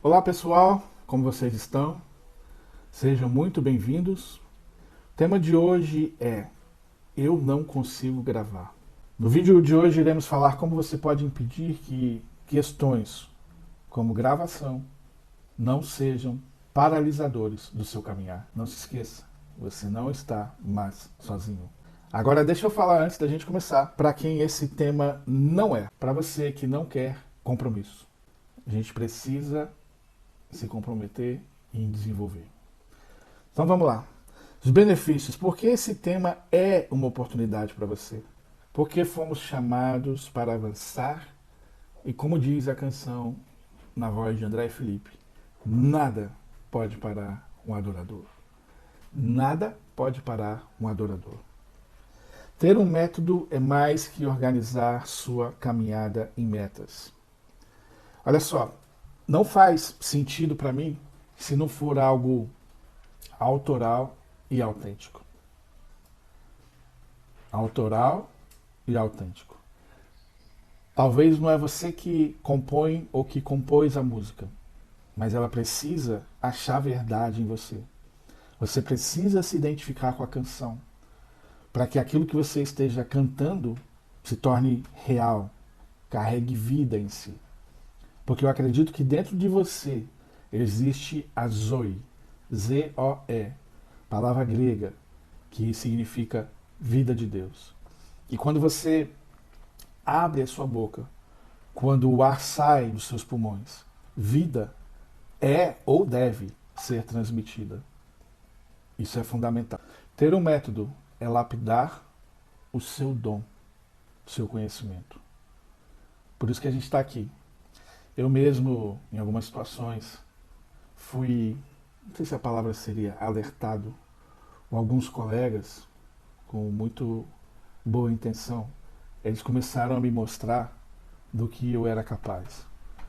Olá pessoal, como vocês estão? Sejam muito bem-vindos. O tema de hoje é Eu não consigo gravar. No vídeo de hoje iremos falar como você pode impedir que questões como gravação não sejam paralisadores do seu caminhar. Não se esqueça, você não está mais sozinho. Agora deixa eu falar antes da gente começar para quem esse tema não é. Para você que não quer compromisso. A gente precisa se comprometer em desenvolver. Então vamos lá. Os benefícios. Por que esse tema é uma oportunidade para você? Porque fomos chamados para avançar e, como diz a canção na voz de André Felipe, nada pode parar um adorador. Nada pode parar um adorador. Ter um método é mais que organizar sua caminhada em metas. Olha só, não faz sentido para mim se não for algo autoral e autêntico. Autoral e autêntico. Talvez não é você que compõe ou que compôs a música, mas ela precisa achar verdade em você. Você precisa se identificar com a canção para que aquilo que você esteja cantando se torne real, carregue vida em si. Porque eu acredito que dentro de você existe a Zoe, Z-O-E, palavra grega que significa vida de Deus. E quando você abre a sua boca, quando o ar sai dos seus pulmões, vida é ou deve ser transmitida. Isso é fundamental. Ter um método é lapidar o seu dom, o seu conhecimento. Por isso que a gente está aqui. Eu mesmo, em algumas situações, fui, não sei se a palavra seria alertado, ou alguns colegas, com muito boa intenção, eles começaram a me mostrar do que eu era capaz.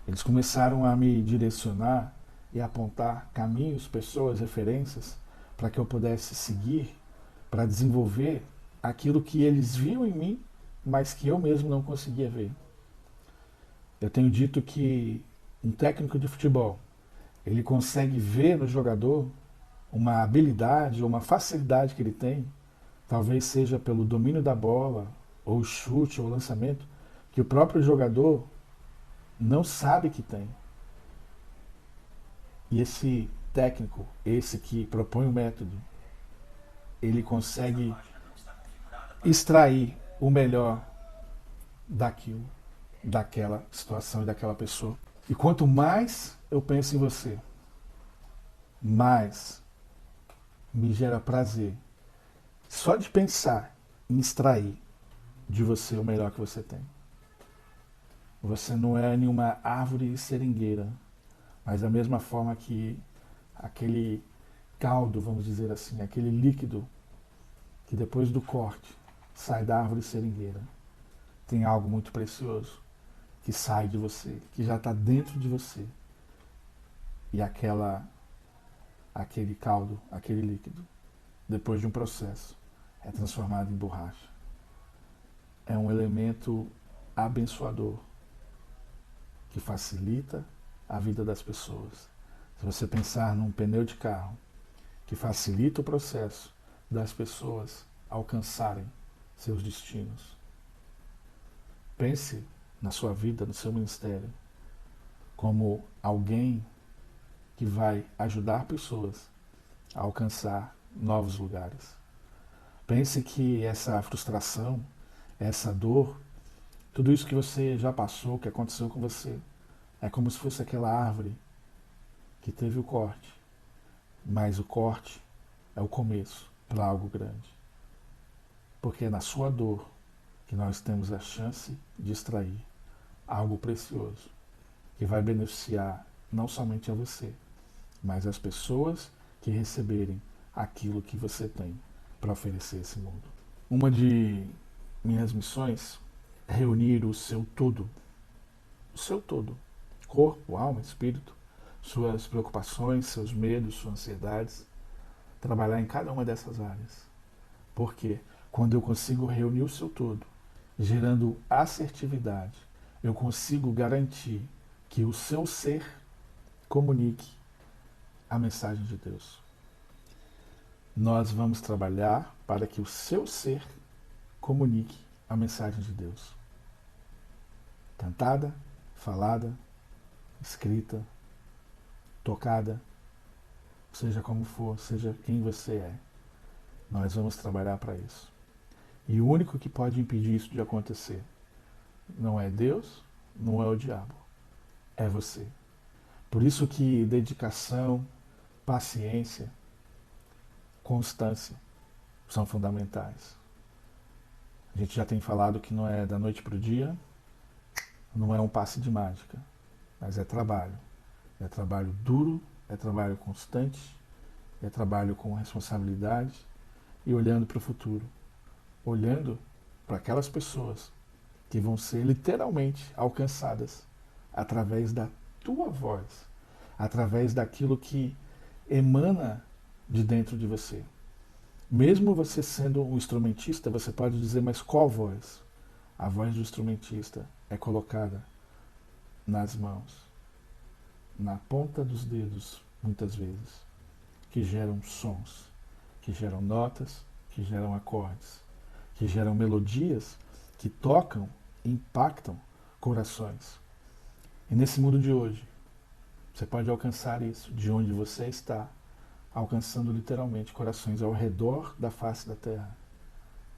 Eles começaram a me direcionar e apontar caminhos, pessoas, referências para que eu pudesse seguir, para desenvolver aquilo que eles viam em mim, mas que eu mesmo não conseguia ver. Eu tenho dito que um técnico de futebol, ele consegue ver no jogador uma habilidade ou uma facilidade que ele tem, talvez seja pelo domínio da bola, ou chute, ou lançamento, que o próprio jogador não sabe que tem. E esse técnico, esse que propõe o método, ele consegue extrair o melhor daquilo, daquela situação e daquela pessoa. E quanto mais eu penso em você, mais me gera prazer só de pensar em extrair de você o melhor que você tem. Você não é nenhuma árvore seringueira, mas da mesma forma que aquele caldo, vamos dizer assim, aquele líquido que depois do corte sai da árvore seringueira, tem algo muito precioso que sai de você, que já está dentro de você. E aquele caldo, aquele líquido, depois de um processo, é transformado em borracha. É um elemento abençoador que facilita a vida das pessoas. Se você pensar num pneu de carro que facilita o processo das pessoas alcançarem seus destinos, pense na sua vida, no seu ministério, como alguém que vai ajudar pessoas a alcançar novos lugares. Pense que essa frustração, essa dor, tudo isso que você já passou, que aconteceu com você, é como se fosse aquela árvore que teve o corte, mas o corte é o começo para algo grande. Porque é na sua dor que nós temos a chance de extrair algo precioso que vai beneficiar não somente a você, mas as pessoas que receberem aquilo que você tem para oferecer a esse mundo. Uma de minhas missões é reunir o seu todo, corpo, alma, espírito, suas preocupações, seus medos, suas ansiedades, trabalhar em cada uma dessas áreas. Porque quando eu consigo reunir o seu todo, gerando assertividade, eu consigo garantir que o seu ser comunique a mensagem de Deus. Nós vamos trabalhar para que o seu ser comunique a mensagem de Deus. Cantada, falada, escrita, tocada, seja como for, seja quem você é, nós vamos trabalhar para isso. E o único que pode impedir isso de acontecer não é Deus, não é o diabo, é você. Por isso que dedicação, paciência, constância são fundamentais. A gente já tem falado que não é da noite para o dia, não é um passe de mágica, mas é trabalho. É trabalho duro, é trabalho constante, é trabalho com responsabilidade e olhando para o futuro. Olhando para aquelas pessoas que vão ser literalmente alcançadas através da tua voz, através daquilo que emana de dentro de você. Mesmo você sendo um instrumentista, você pode dizer, mas qual voz? A voz do instrumentista é colocada nas mãos, na ponta dos dedos, muitas vezes, que geram sons, que geram notas, que geram acordes, que geram melodias que tocam e impactam corações. E nesse mundo de hoje, você pode alcançar isso de onde você está, alcançando literalmente corações ao redor da face da terra.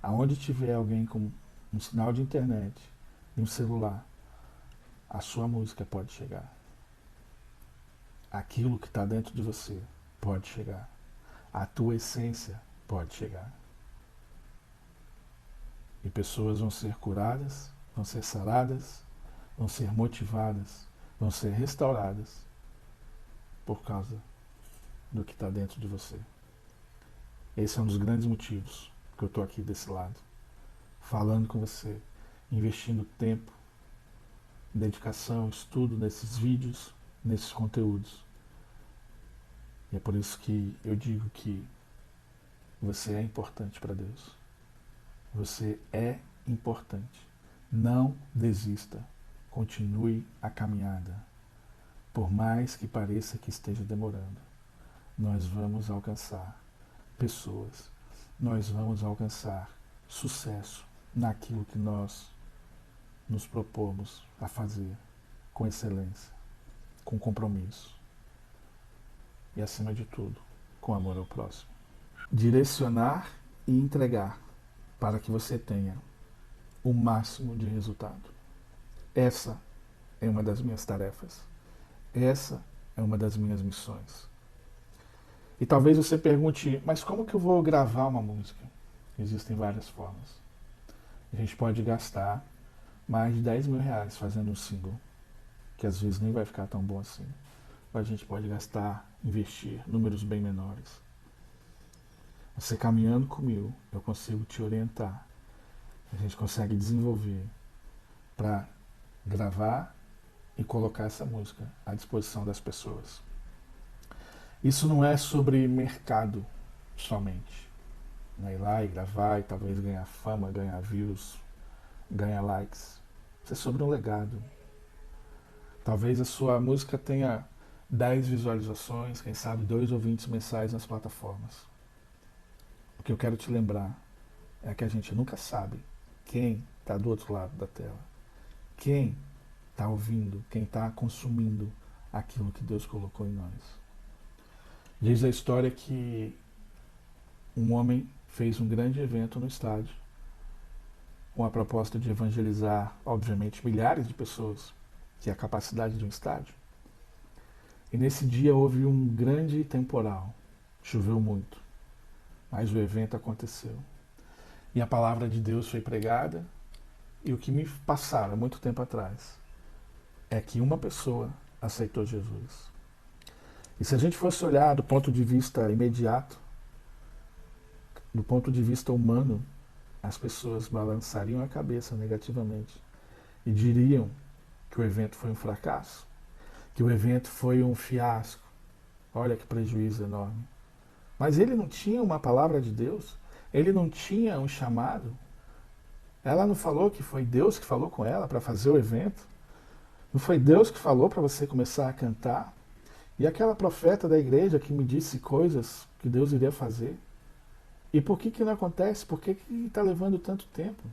Aonde tiver alguém com um sinal de internet e um celular, a sua música pode chegar. Aquilo que está dentro de você pode chegar. A tua essência pode chegar. E pessoas vão ser curadas, vão ser saradas, vão ser motivadas, vão ser restauradas por causa do que está dentro de você. Esse é um dos grandes motivos que eu estou aqui desse lado, falando com você, investindo tempo, dedicação, estudo nesses vídeos, nesses conteúdos. E é por isso que eu digo que você é importante para Deus. Você é importante. Não desista. Continue a caminhada. Por mais que pareça que esteja demorando, nós vamos alcançar pessoas. Nós vamos alcançar sucesso naquilo que nós nos propomos a fazer com excelência, com compromisso e, acima de tudo, com amor ao próximo. Direcionar e entregar para que você tenha o máximo de resultado. Essa é uma das minhas tarefas. Essa é uma das minhas missões. E talvez você pergunte, mas como que eu vou gravar uma música? Existem várias formas. A gente pode gastar mais de 10 mil reais fazendo um single, que às vezes nem vai ficar tão bom assim. Ou a gente pode gastar, investir números bem menores. Você caminhando comigo, eu consigo te orientar. A gente consegue desenvolver para gravar e colocar essa música à disposição das pessoas. Isso não é sobre mercado somente. Não é ir lá e gravar e talvez ganhar fama, ganhar views, ganhar likes. Isso é sobre um legado. Talvez a sua música tenha 10 visualizações, quem sabe 2 ouvintes mensais nas plataformas. O que eu quero te lembrar é que a gente nunca sabe quem está do outro lado da tela. Quem está ouvindo, quem está consumindo aquilo que Deus colocou em nós. Diz a história que um homem fez um grande evento no estádio com a proposta de evangelizar, obviamente, milhares de pessoas, que é a capacidade de um estádio. E nesse dia houve um grande temporal, choveu muito, mas o evento aconteceu. E a palavra de Deus foi pregada, e o que me passaram muito tempo atrás é que uma pessoa aceitou Jesus. E se a gente fosse olhar do ponto de vista imediato, do ponto de vista humano, as pessoas balançariam a cabeça negativamente e diriam que o evento foi um fracasso, que o evento foi um fiasco. Olha que prejuízo enorme. Mas ele não tinha uma palavra de Deus, ele não tinha um chamado. Ela não falou que foi Deus que falou com ela para fazer o evento? Não foi Deus que falou para você começar a cantar? E aquela profeta da igreja que me disse coisas que Deus iria fazer. E por que não acontece? Por que está levando tanto tempo?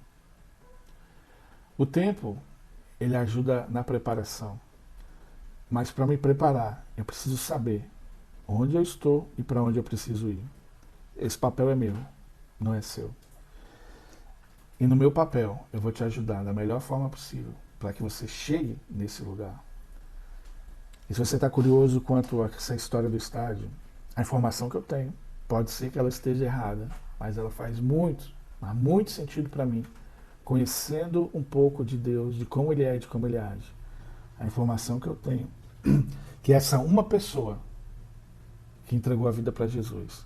O tempo, ele ajuda na preparação. Mas para me preparar, eu preciso saber onde eu estou e para onde eu preciso ir. Esse papel é meu, não é seu. E no meu papel, eu vou te ajudar da melhor forma possível para que você chegue nesse lugar. E se você está curioso quanto a essa história do estádio, a informação que eu tenho, pode ser que ela esteja errada, mas ela faz muito, mas muito sentido para mim, conhecendo um pouco de Deus, de como Ele é e de como Ele age. A informação que eu tenho, que essa uma pessoa que entregou a vida para Jesus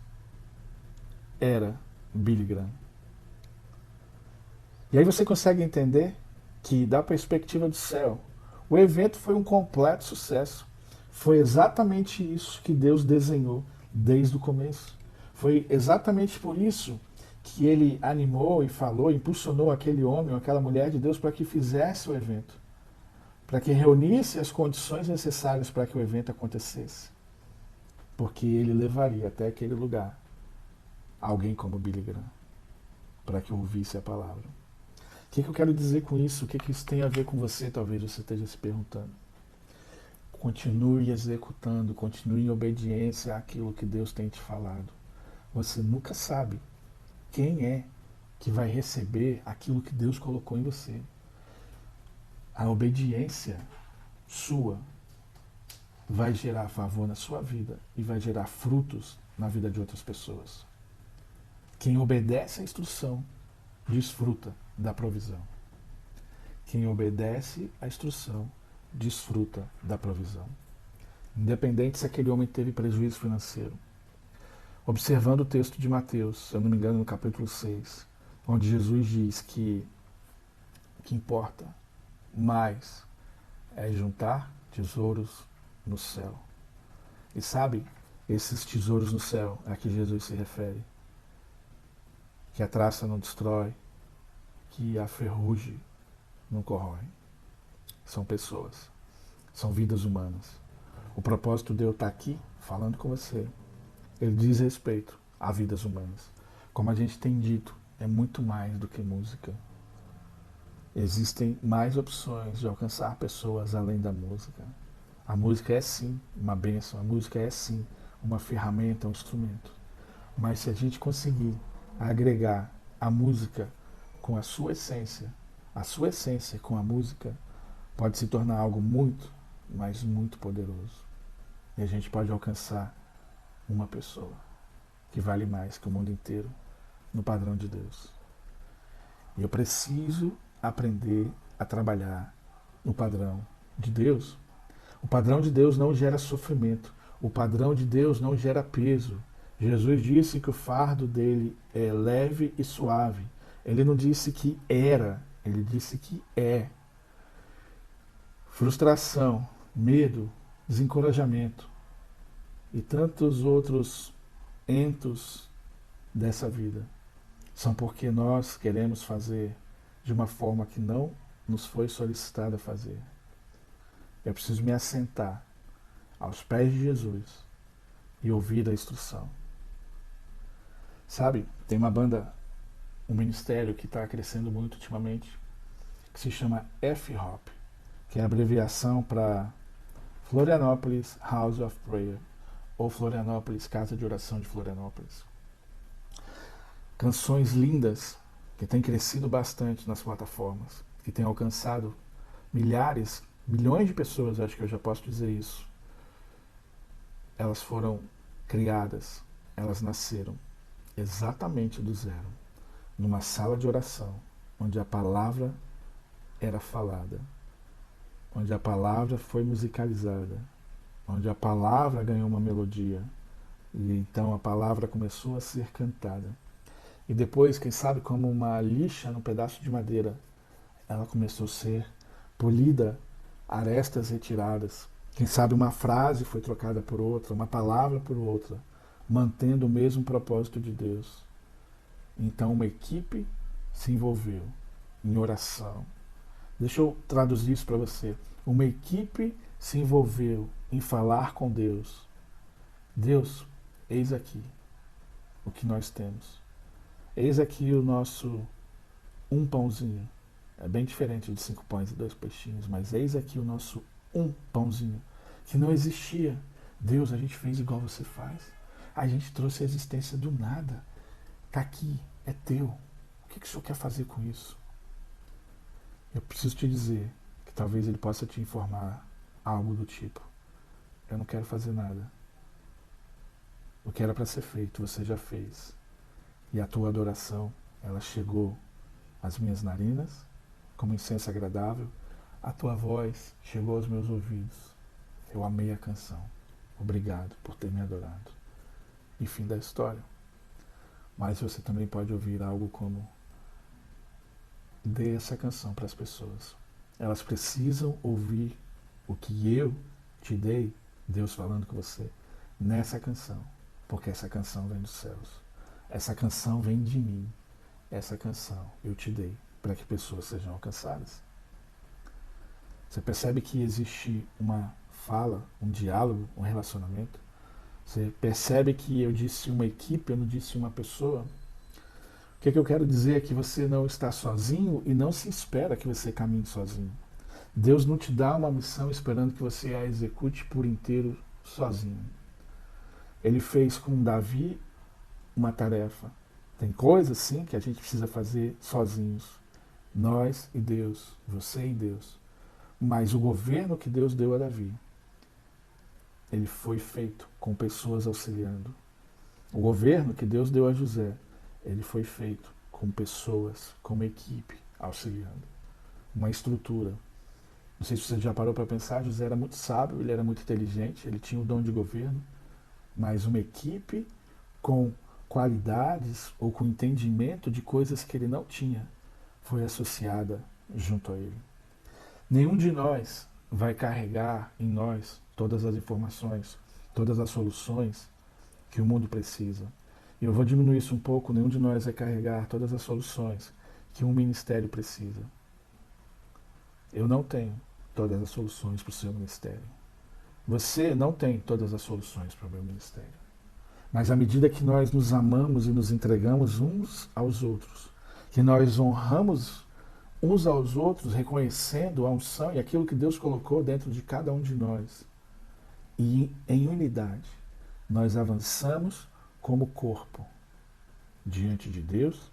era Billy Graham. E aí você consegue entender que, da perspectiva do céu, o evento foi um completo sucesso. Foi exatamente isso que Deus desenhou desde o começo. Foi exatamente por isso que ele animou e falou, impulsionou aquele homem ou aquela mulher de Deus para que fizesse o evento, para que reunisse as condições necessárias para que o evento acontecesse. Porque ele levaria até aquele lugar alguém como Billy Graham, para que ouvisse a palavra. O que eu quero dizer com isso? O que isso tem a ver com você? Talvez você esteja se perguntando. Continue executando, continue em obediência àquilo que Deus tem te falado. Você nunca sabe quem é que vai receber aquilo que Deus colocou em você. A obediência sua vai gerar favor na sua vida e vai gerar frutos na vida de outras pessoas. Quem obedece à instrução desfruta da provisão. Quem obedece à instrução desfruta da provisão. Independente se aquele homem teve prejuízo financeiro. Observando o texto de Mateus, se eu não me engano, no capítulo 6, onde Jesus diz que o que importa mais é juntar tesouros no céu. E sabe, esses tesouros no céu a que Jesus se refere. Que a traça não destrói, que a ferrugem não corrói. São pessoas, são vidas humanas. O propósito de eu estar aqui falando com você, ele diz respeito a vidas humanas. Como a gente tem dito, é muito mais do que música. Existem mais opções de alcançar pessoas além da música. A música é sim uma bênção, a música é sim uma ferramenta, um instrumento. Mas se a gente conseguir agregar a música com a sua essência com a música, pode se tornar algo muito, mas muito poderoso. E a gente pode alcançar uma pessoa que vale mais que o mundo inteiro no padrão de Deus. E eu preciso aprender a trabalhar no padrão de Deus. O padrão de Deus não gera sofrimento. O padrão de Deus não gera peso. Jesus disse que o fardo dele é leve e suave. Ele não disse que era, ele disse que é. Frustração, medo, desencorajamento e tantos outros entos dessa vida são porque nós queremos fazer de uma forma que não nos foi solicitada fazer. Eu preciso me assentar aos pés de Jesus e ouvir a instrução. Sabe, tem uma banda, um ministério que está crescendo muito ultimamente, que se chama F-Hop, que é a abreviação para Florianópolis House of Prayer, ou Florianópolis Casa de Oração de Florianópolis. Canções lindas que têm crescido bastante nas plataformas, que têm alcançado milhares, milhões de pessoas, acho que eu já posso dizer isso. Elas foram criadas, elas nasceram exatamente do zero, numa sala de oração, onde a palavra era falada, onde a palavra foi musicalizada, onde a palavra ganhou uma melodia, e então a palavra começou a ser cantada. E depois, quem sabe, como uma lixa num pedaço de madeira, ela começou a ser polida, arestas retiradas. Quem sabe uma frase foi trocada por outra, uma palavra por outra, mantendo o mesmo propósito de Deus. Então uma equipe se envolveu em oração. Deixa eu traduzir isso para você. Uma equipe se envolveu em falar com Deus. Deus, eis aqui o que nós temos. Eis aqui o nosso um pãozinho. É bem diferente de 5 pães e 2 peixinhos, mas eis aqui o nosso um pãozinho, que não existia. Deus, a gente fez igual você faz. A gente trouxe a existência do nada. Está aqui, é teu. O que o Senhor quer fazer com isso? Eu preciso te dizer que talvez Ele possa te informar algo do tipo: eu não quero fazer nada. O que era para ser feito, você já fez. E a tua adoração, ela chegou às minhas narinas como incenso agradável. A tua voz chegou aos meus ouvidos. Eu amei a canção. Obrigado por ter me adorado. E fim da história. Mas você também pode ouvir algo como: dê essa canção para as pessoas. Elas precisam ouvir o que eu te dei, Deus falando com você, nessa canção. Porque essa canção vem dos céus. Essa canção vem de mim. Essa canção eu te dei para que pessoas sejam alcançadas. Você percebe que existe uma fala, um diálogo, um relacionamento? Você percebe que eu disse uma equipe, eu não disse uma pessoa? O que eu quero dizer é que você não está sozinho e não se espera que você caminhe sozinho. Deus não te dá uma missão esperando que você a execute por inteiro sozinho. Ele fez com Davi uma tarefa. Tem coisas, sim, que a gente precisa fazer sozinhos. Nós e Deus, você e Deus. Mas o governo que Deus deu a Davi, ele foi feito com pessoas auxiliando. O governo que Deus deu a José, ele foi feito com pessoas, com uma equipe auxiliando. Uma estrutura. Não sei se você já parou para pensar, José era muito sábio, ele era muito inteligente, ele tinha o dom de governo, mas uma equipe com qualidades ou com entendimento de coisas que ele não tinha foi associada junto a ele. Nenhum de nós vai carregar em nós todas as informações, todas as soluções que o mundo precisa. E eu vou diminuir isso um pouco: nenhum de nós vai carregar todas as soluções que um ministério precisa. Eu não tenho todas as soluções para o seu ministério. Você não tem todas as soluções para o meu ministério. Mas à medida que nós nos amamos e nos entregamos uns aos outros, que nós honramos uns aos outros, reconhecendo a unção e aquilo que Deus colocou dentro de cada um de nós, e em unidade, nós avançamos como corpo, diante de Deus,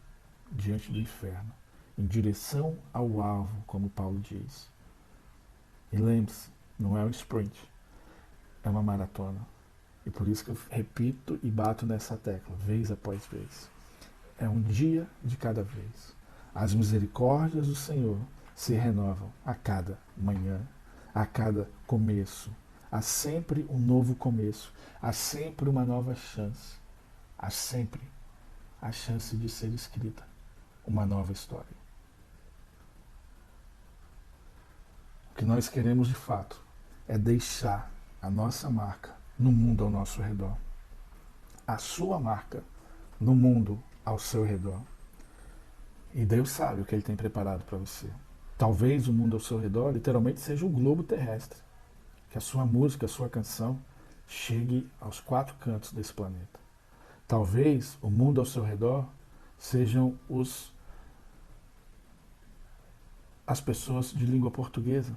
diante do inferno, em direção ao alvo, como Paulo diz. E lembre-se, não é um sprint, é uma maratona. E por isso que eu repito e bato nessa tecla, vez após vez. É um dia de cada vez. As misericórdias do Senhor se renovam a cada manhã, a cada começo. Há sempre um novo começo, há sempre uma nova chance, há sempre a chance de ser escrita uma nova história. O que nós queremos de fato é deixar a nossa marca no mundo ao nosso redor. A sua marca no mundo ao seu redor. E Deus sabe o que Ele tem preparado para você. Talvez o mundo ao seu redor literalmente seja um globo terrestre. Que a sua música, a sua canção chegue aos 4 cantos desse planeta. Talvez o mundo ao seu redor sejam as pessoas de língua portuguesa.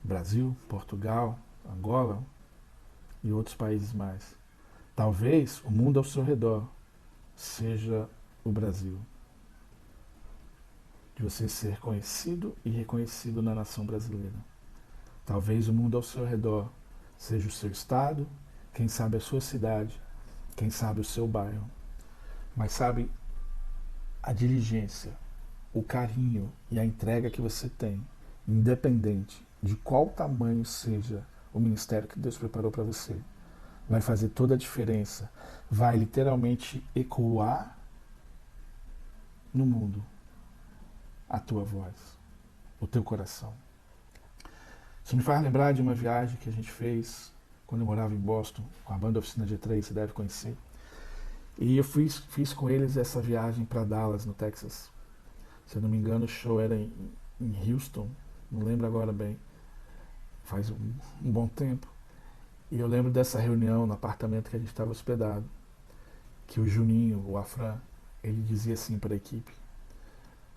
Brasil, Portugal, Angola e outros países mais. Talvez o mundo ao seu redor seja o Brasil. De você ser conhecido e reconhecido na nação brasileira. Talvez o mundo ao seu redor seja o seu estado, quem sabe a sua cidade, quem sabe o seu bairro. Mas sabe, a diligência, o carinho e a entrega que você tem, independente de qual tamanho seja o ministério que Deus preparou para você, vai fazer toda a diferença. Vai literalmente ecoar no mundo a tua voz, o teu coração. Isso me faz lembrar de uma viagem que a gente fez quando eu morava em Boston, com a banda Oficina G3, você deve conhecer. E eu fiz com eles essa viagem para Dallas, no Texas. Se eu não me engano, o show era em Houston, não lembro agora bem. Faz um bom tempo. E eu lembro dessa reunião no apartamento que a gente estava hospedado, que o Juninho, o Afran, ele dizia assim para a equipe,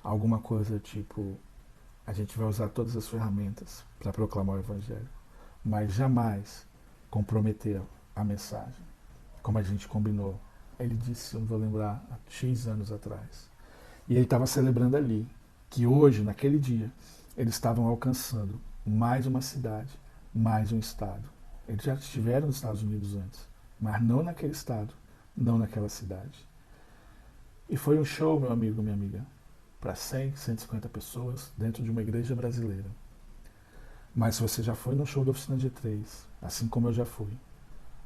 alguma coisa tipo, a gente vai usar todas as ferramentas para proclamar o Evangelho, mas jamais comprometer a mensagem, como a gente combinou. Ele disse, eu não vou lembrar, há X anos atrás. E ele estava celebrando ali, que hoje, naquele dia, eles estavam alcançando mais uma cidade, mais um estado. Eles já estiveram nos Estados Unidos antes, mas não naquele estado, não naquela cidade. E foi um show, meu amigo, minha amiga, para 100, 150 pessoas dentro de uma igreja brasileira. Mas se você já foi no show da Oficina G3, assim como eu já fui,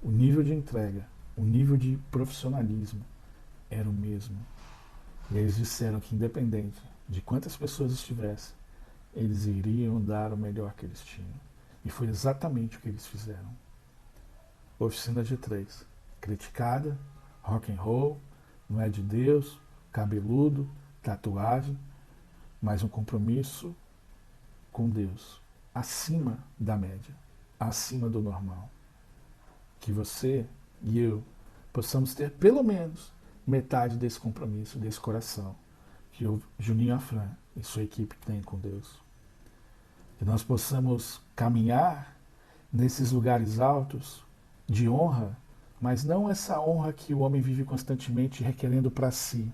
o nível de entrega, o nível de profissionalismo era o mesmo. E eles disseram que, independente de quantas pessoas estivessem, eles iriam dar o melhor que eles tinham. E foi exatamente o que eles fizeram. Oficina G3, criticada, rock and roll, não é de Deus, cabeludo, tatuagem, mas um compromisso com Deus, acima da média, acima do normal. Que você e eu possamos ter pelo menos metade desse compromisso, desse coração que o Juninho Afran e sua equipe têm com Deus. Que nós possamos caminhar nesses lugares altos de honra, mas não essa honra que o homem vive constantemente requerendo para si.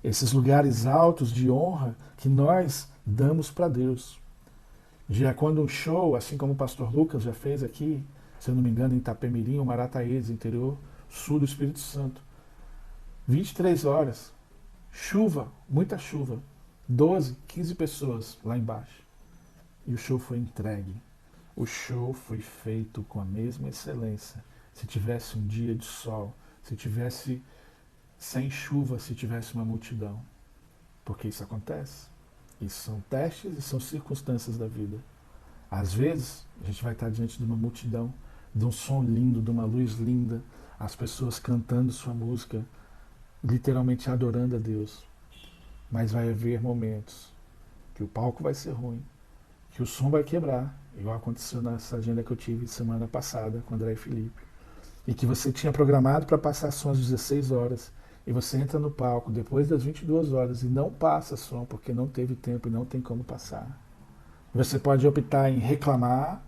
Esses lugares altos de honra que nós damos para Deus. Já quando um show, assim como o pastor Lucas já fez aqui, se eu não me engano, em Itapemirim, ou Marataízes, interior sul do Espírito Santo, 23 horas, chuva, muita chuva, 12, 15 pessoas lá embaixo. E o show foi entregue. O show foi feito com a mesma excelência. Se tivesse um dia de sol, se tivesse sem chuva, se tivesse uma multidão. Porque isso acontece. Isso são testes e são circunstâncias da vida. Às vezes, a gente vai estar diante de uma multidão, de um som lindo, de uma luz linda, as pessoas cantando sua música, literalmente adorando a Deus. Mas vai haver momentos que o palco vai ser ruim, que o som vai quebrar, igual aconteceu nessa agenda que eu tive semana passada com André e Felipe, e que você tinha programado para passar som às 16 horas, e você entra no palco depois das 22 horas e não passa som porque não teve tempo e não tem como passar. Você pode optar em reclamar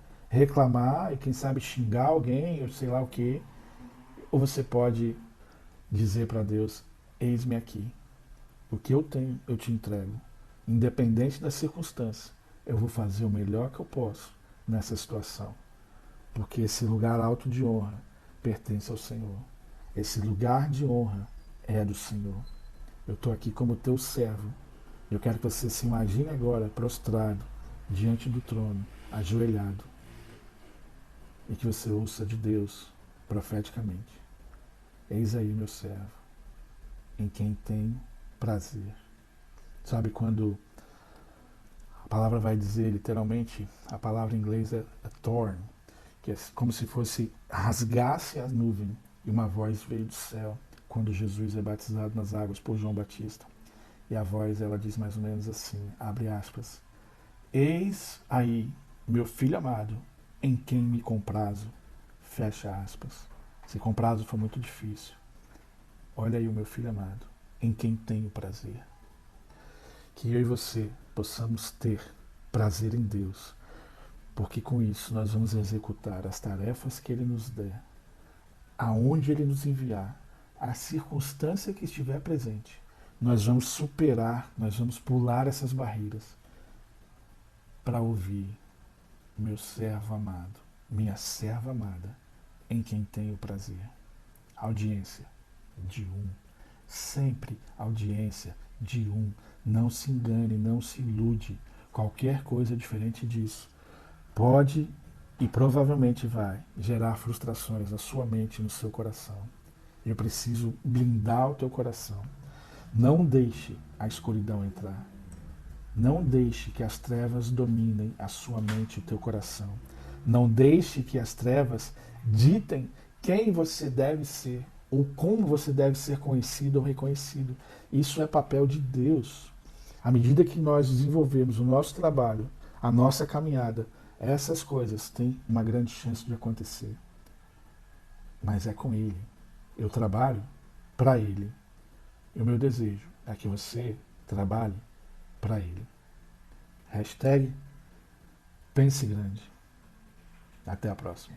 e quem sabe xingar alguém, ou sei lá o quê, ou você pode dizer para Deus, eis-me aqui, o que eu tenho eu te entrego, independente da circunstância, eu vou fazer o melhor que eu posso nessa situação, porque esse lugar alto de honra pertence ao Senhor, esse lugar de honra é do Senhor. Eu estou aqui como teu servo, eu quero que você se imagine agora prostrado diante do trono, ajoelhado, e que você ouça de Deus profeticamente, eis aí meu servo, em quem tenho prazer. Sabe quando a palavra vai dizer literalmente, a palavra em inglês é torn, que é como se fosse rasgasse a nuvem, e uma voz veio do céu quando Jesus é batizado nas águas por João Batista. E a voz, ela diz mais ou menos assim, abre aspas, eis aí meu filho amado, em quem me comprazo, fecha aspas. Se comprazo for muito difícil, olha aí o meu filho amado, em quem tenho prazer. Que eu e você possamos ter prazer em Deus, porque com isso nós vamos executar as tarefas que Ele nos der, aonde Ele nos enviar, a circunstância que estiver presente. Nós vamos superar, nós vamos pular essas barreiras para ouvir meu servo amado, minha serva amada, em quem tenho prazer. Audiência de um, sempre audiência de um. Não se engane, não se ilude. Qualquer coisa diferente disso pode e provavelmente vai gerar frustrações na sua mente e no seu coração. Eu preciso blindar o teu coração. Não deixe a escuridão entrar. Não deixe que as trevas dominem a sua mente e o teu coração. Não deixe que as trevas ditem quem você deve ser ou como você deve ser conhecido ou reconhecido. Isso é papel de Deus. À medida que nós desenvolvemos o nosso trabalho, a nossa caminhada, essas coisas têm uma grande chance de acontecer. mas é com Ele. Eu trabalho para Ele. E o meu desejo é que você trabalhe para Ele. Hashtag pense grande. Até a próxima.